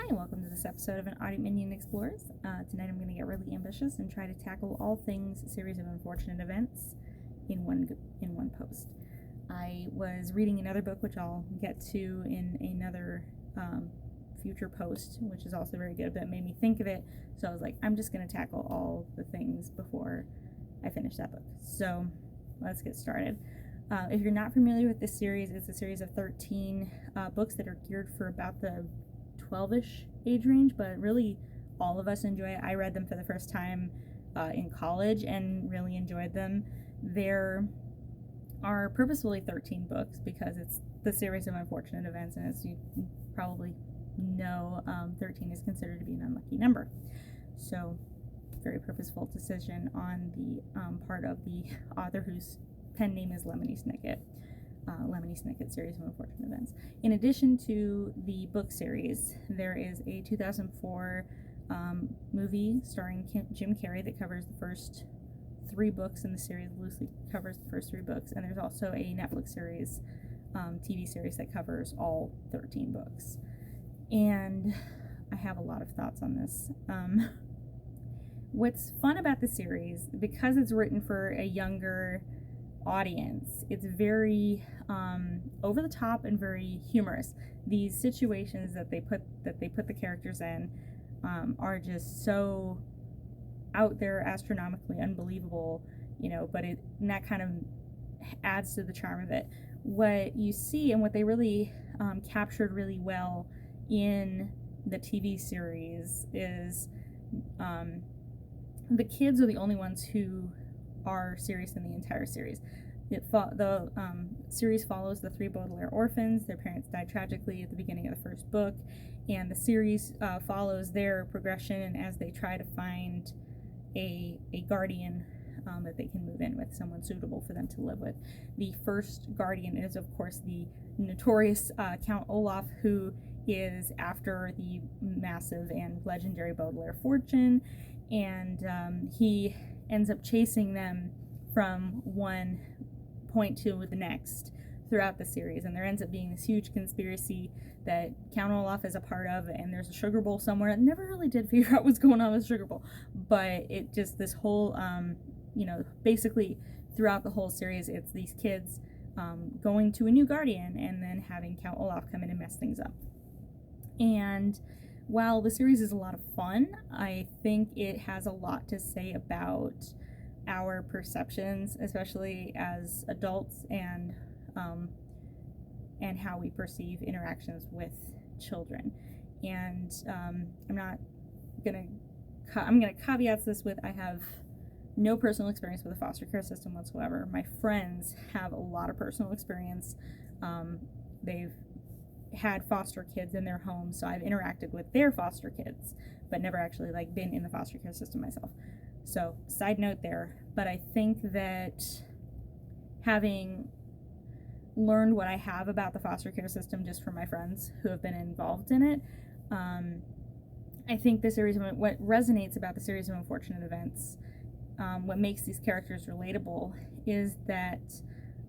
Hi, and welcome to this episode of An Audient Minion Explores. Tonight I'm going to get really ambitious and try to tackle all things series of unfortunate events in one post. I was reading another book, which I'll get to in another future post, which is also very good, but it made me think of it. So I was like, I'm just going to tackle all the things before I finish that book. So let's get started. If you're not familiar with this series, it's a series of 13 books that are geared for about the 12-ish age range, but really all of us enjoy it. I read them for the first time in college and really enjoyed them. There are purposefully 13 books because it's the series of unfortunate events, and as you probably know, 13 is considered to be an unlucky number. So very purposeful decision on the part of the author whose pen name is Lemony Snicket. Lemony Snicket series of unfortunate events. In addition to the book series, there is a 2004 movie starring Jim Carrey that covers the first 3 books in the series, loosely covers the first 3 books, and there's also a Netflix series, TV series that covers all 13 books. And I have a lot of thoughts on this. What's fun about the series, because it's written for a younger audience, it's very over the top and very humorous. These situations that they put the characters in are just so out there, astronomically unbelievable, but that kind of adds to the charm of it. What you see and what they really captured really well in the TV series is the kids are the only ones who are serious in the entire series. The series follows the 3 Baudelaire orphans. Their parents died tragically at the beginning of the first book, and the series follows their progression as they try to find a guardian that they can move in with, someone suitable for them to live with. The first guardian is, of course, the notorious Count Olaf, who is after the massive and legendary Baudelaire fortune, and he ends up chasing them from one point to the next throughout the series, and there ends up being this huge conspiracy that Count Olaf is a part of, and there's a sugar bowl somewhere. I never really did figure out what's going on with sugar bowl, but it just, this whole basically throughout the whole series, it's these kids going to a new guardian and then having Count Olaf come in and mess things up. And while the series is a lot of fun, I think it has a lot to say about our perceptions, especially as adults, and how we perceive interactions with children. And I'm gonna caveat this with, I have no personal experience with the foster care system whatsoever. My friends have a lot of personal experience. They've had foster kids in their homes, so I've interacted with their foster kids, but never actually been in the foster care system myself. So side note there, but I think that having learned what I have about the foster care system just from my friends who have been involved in it, I think the series, what resonates about the series of unfortunate events, what makes these characters relatable, is that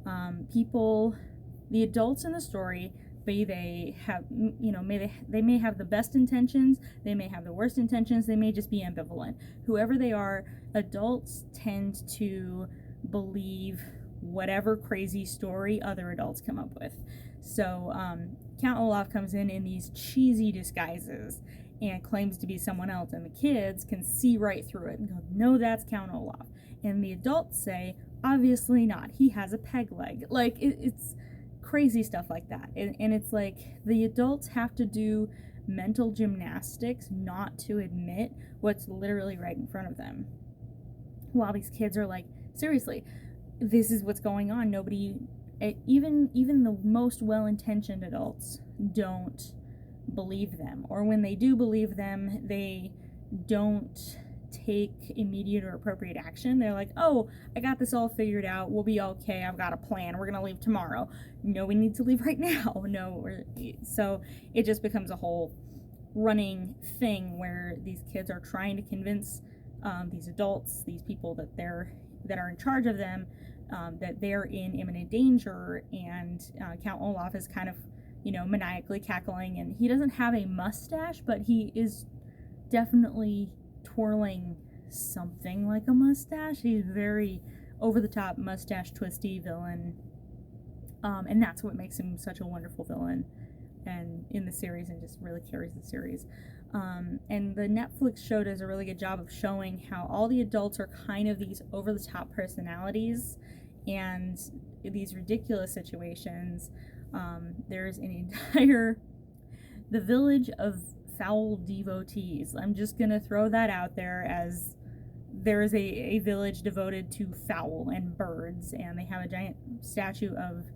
the adults in the story, they may have the best intentions, they may have the worst intentions, they may just be ambivalent. Whoever they are, adults tend to believe whatever crazy story other adults come up with. So Count Olaf comes in these cheesy disguises and claims to be someone else, and the kids can see right through it and go, no, that's Count Olaf. And the adults say, obviously not, he has a peg leg. It's crazy stuff like that. And it's like the adults have to do mental gymnastics not to admit what's literally right in front of them, while these kids are like, seriously, this is what's going on. Nobody, even the most well-intentioned adults, don't believe them, or when they do believe them, they don't take immediate or appropriate action. They're like, oh, I got this all figured out, we'll be okay, I've got a plan, we're gonna leave tomorrow. No, we need to leave right now. So it just becomes a whole running thing where these kids are trying to convince these adults, these people that are in charge of them, that they're in imminent danger, and Count Olaf is kind of maniacally cackling, and he doesn't have a mustache, but he is definitely twirling something like a mustache. He's very over the top, mustache twisty villain, and that's what makes him such a wonderful villain and in the series, and just really carries the series. And the Netflix show does a really good job of showing how all the adults are kind of these over the top personalities and these ridiculous situations. There's an entire the village of fowl devotees. I'm just gonna throw that out there, as there is a village devoted to fowl and birds, and they have a giant statue of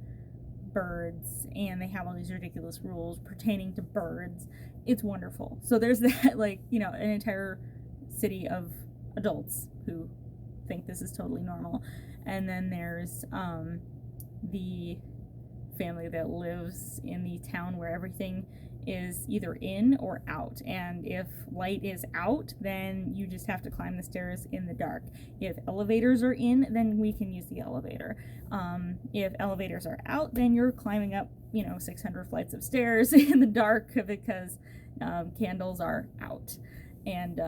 birds, and they have all these ridiculous rules pertaining to birds. It's wonderful. So there's that, an entire city of adults who think this is totally normal. And then there's the family that lives in the town where everything is either in or out, and if light is out, then you just have to climb the stairs in the dark. If elevators are in, then we can use the elevator. If elevators are out, then you're climbing up 600 flights of stairs in the dark, because candles are out, and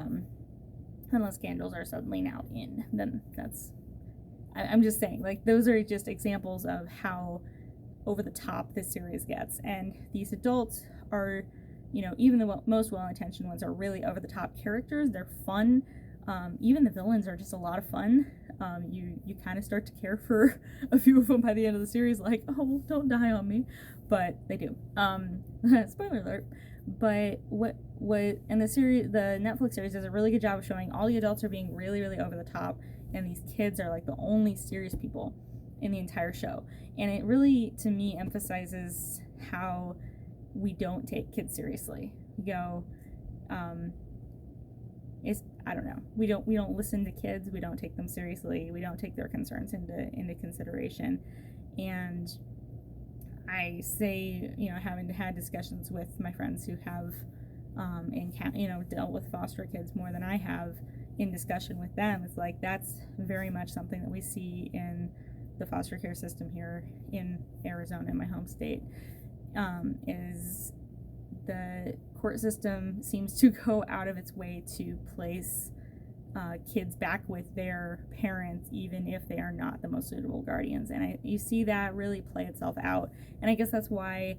unless candles are suddenly now in, then I'm just saying, those are just examples of how over the top this series gets. And these adults are, even the most well-intentioned ones are really over the top characters. They're fun. Even the villains are just a lot of fun. You kind of start to care for a few of them by the end of the series, like, oh, don't die on me, but they do. Spoiler alert. But what and the Netflix series does a really good job of showing all the adults are being really, really over the top, and these kids are the only serious people in the entire show. And it really, to me, emphasizes how we don't take kids seriously. I don't know. We don't listen to kids. We don't take them seriously. We don't take their concerns into consideration. And I say, having had discussions with my friends who have, dealt with foster kids more than I have, in discussion with them, it's that's very much something that we see in the foster care system here in Arizona, in my home state. Is the court system seems to go out of its way to place kids back with their parents, even if they are not the most suitable guardians. And you see that really play itself out. And I guess that's why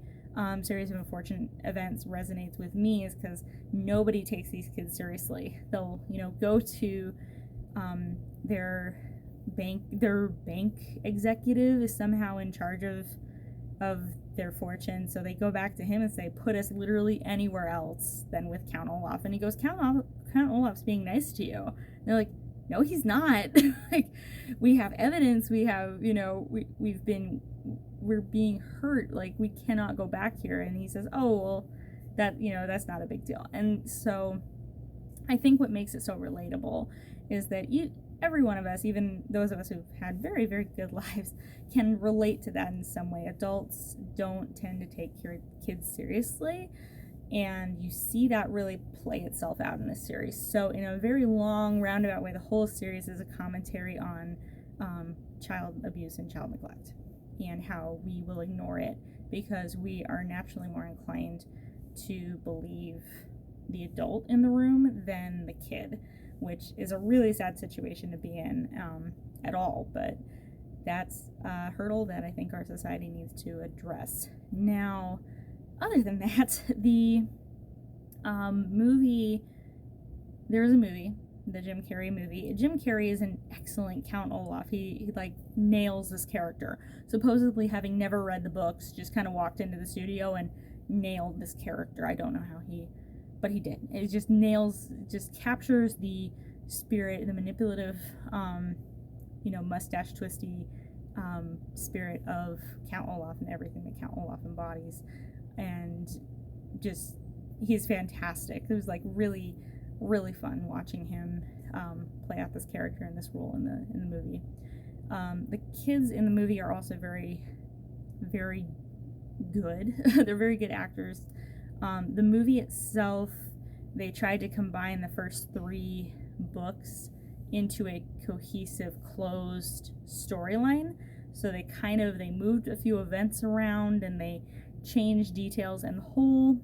Series of Unfortunate Events resonates with me, is because nobody takes these kids seriously. They'll, go to their bank executive is somehow in charge of their fortune, so they go back to him and say, put us literally anywhere else than with Count Olaf. And he goes, Count Olaf's being nice to you. And they're like, no, he's not. We have evidence, we have, we're being hurt, we cannot go back here. And he says, oh, well, that's not a big deal. And so I think what makes it so relatable is that every one of us, even those of us who've had very, very good lives, can relate to that in some way. Adults don't tend to take your kids seriously, and you see that really play itself out in this series. So in a very long, roundabout way, the whole series is a commentary on child abuse and child neglect, and how we will ignore it because we are naturally more inclined to believe the adult in the room than the kid, which is a really sad situation to be in at all, but that's a hurdle that I think our society needs to address. Now, other than that, the movie, there is a movie, the Jim Carrey movie. Jim Carrey is an excellent Count Olaf. He nails this character. Supposedly, having never read the books, just kind of walked into the studio and nailed this character. I don't know how but he did. It just captures the spirit, the manipulative, mustache twisty spirit of Count Olaf and everything that Count Olaf embodies. And just, he's fantastic. It was really, really fun watching him play out this character in this role in the movie. The kids in the movie are also very, very good. They're very good actors. The movie itself, they tried to combine the first 3 books into a cohesive, closed storyline. So they moved a few events around, and they change details, and the whole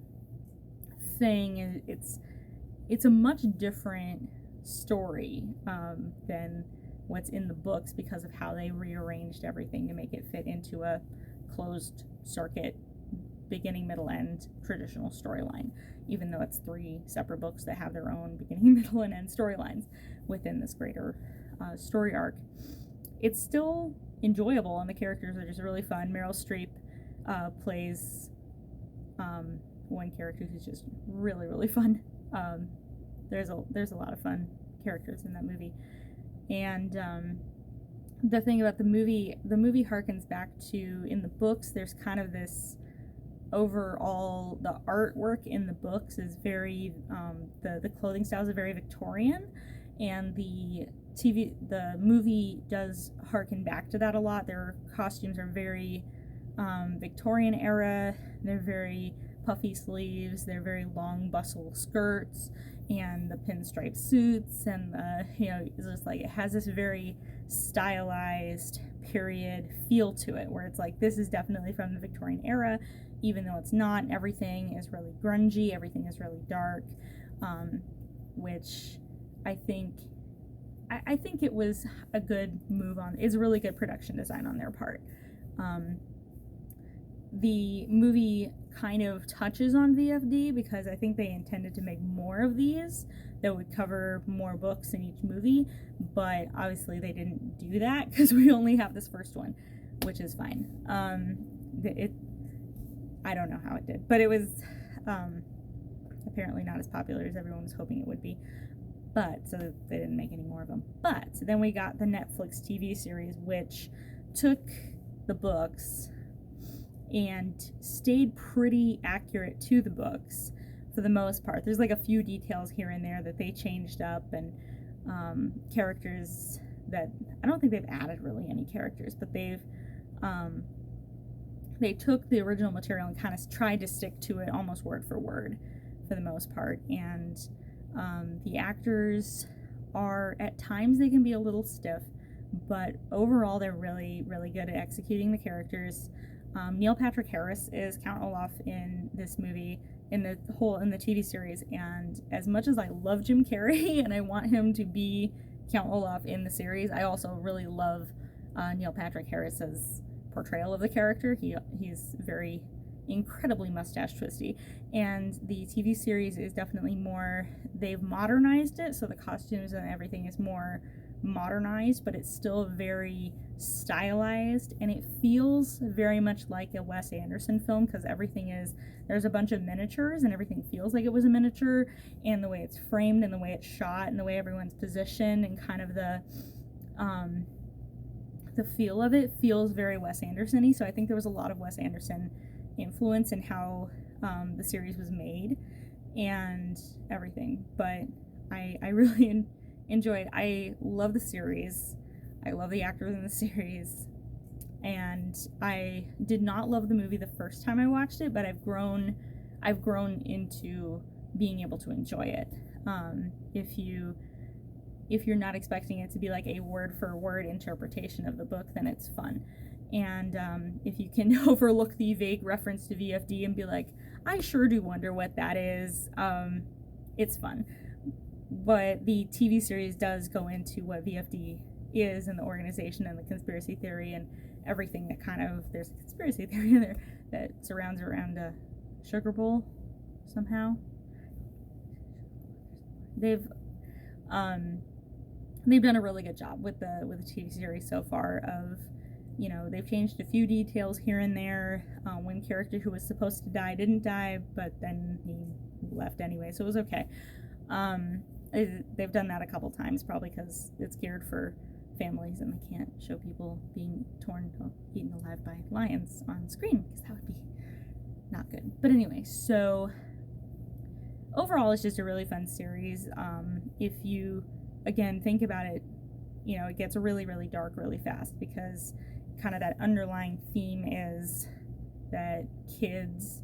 thing, it's a much different story than what's in the books because of how they rearranged everything to make it fit into a closed circuit beginning, middle, end traditional storyline, even though it's 3 separate books that have their own beginning, middle, and end storylines within this greater story arc. It's still enjoyable, and the characters are just really fun. Meryl Streep plays one character who's just really, really fun. There's a lot of fun characters in that movie, and the thing about the movie harkens back to, in the books, there's kind of this overall, the artwork in the books is very the clothing styles are very Victorian, and the movie does harken back to that a lot. Their costumes are very Victorian era. They're very puffy sleeves, they're very long bustle skirts, and the pinstripe suits, and it's just like, it has this very stylized period feel to it, where it's like, this is definitely from the Victorian era, even though it's not. Everything is really grungy, everything is really dark, which I think it was a good move on. It's a really good production design on their part. The movie kind of touches on VFD because I think they intended to make more of these that would cover more books in each movie, but obviously they didn't do that because we only have this first one, which is fine. I don't know how it did, but it was apparently not as popular as everyone was hoping it would be. But so they didn't make any more of them. But then we got the Netflix TV series, which took the books and stayed pretty accurate to the books for the most part. There's like a few details here and there that they changed up, and characters that I don't think they've added really any characters, but they took the original material and kind of tried to stick to it almost word for word for the most part. And the actors are, at times they can be a little stiff, but overall they're really, really good at executing the characters. Neil Patrick Harris is Count Olaf in this movie, in the TV series, and as much as I love Jim Carrey and I want him to be Count Olaf in the series, I also really love Neil Patrick Harris's portrayal of the character. He's very incredibly mustache twisty, and the TV series is definitely more, they've modernized it, so the costumes and everything is more modernized, but it's still very stylized, and it feels very much like a Wes Anderson film because there's a bunch of miniatures and everything feels like it was a miniature, and the way it's framed and the way it's shot and the way everyone's positioned and kind of the feel of it feels very Wes Anderson-y. So I think there was a lot of Wes Anderson influence in how the series was made and everything, but I really enjoyed. I love the series. I love the actors in the series, and I did not love the movie the first time I watched it, but I've grown into being able to enjoy it. If you're not expecting it to be like a word for word interpretation of the book, then it's fun. And if you can overlook the vague reference to VFD and be like, I sure do wonder what that is, it's fun. But the TV series does go into what VFD is and the organization and the conspiracy theory and everything that kind of, there's a conspiracy theory in there that surrounds around a sugar bowl somehow. They've done a really good job with the TV series so far of, they've changed a few details here and there. One character who was supposed to die didn't die, but then he left anyway, so it was okay. They've done that a couple times, probably because it's geared for families and they can't show people being eaten alive by lions on screen, because that would be not good. But anyway, so overall it's just a really fun series. If you, again, think about it, it gets really, really dark really fast, because kind of that underlying theme is that kids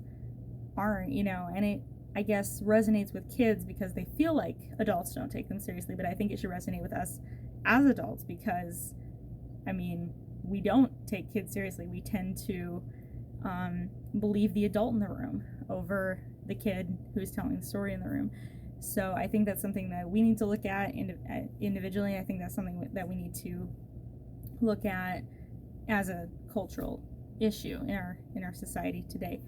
aren't, and it, I guess, resonates with kids because they feel like adults don't take them seriously, but I think it should resonate with us as adults because, we don't take kids seriously. We tend to believe the adult in the room over the kid who's telling the story in the room. So I think that's something that we need to look at individually. I think that's something that we need to look at as a cultural issue in our society today.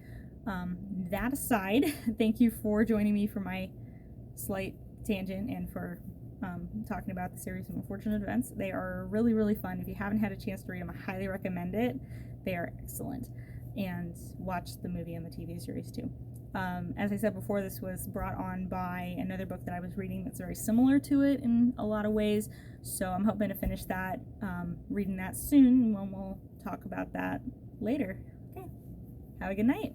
That aside, thank you for joining me for my slight tangent and for talking about the series of unfortunate events. They are really, really fun. If you haven't had a chance to read them, I highly recommend it. They are excellent. And watch the movie and the TV series too. As I said before, this was brought on by another book that I was reading that's very similar to it in a lot of ways. So I'm hoping to finish that, reading that soon, and we'll talk about that later. Okay. Have a good night.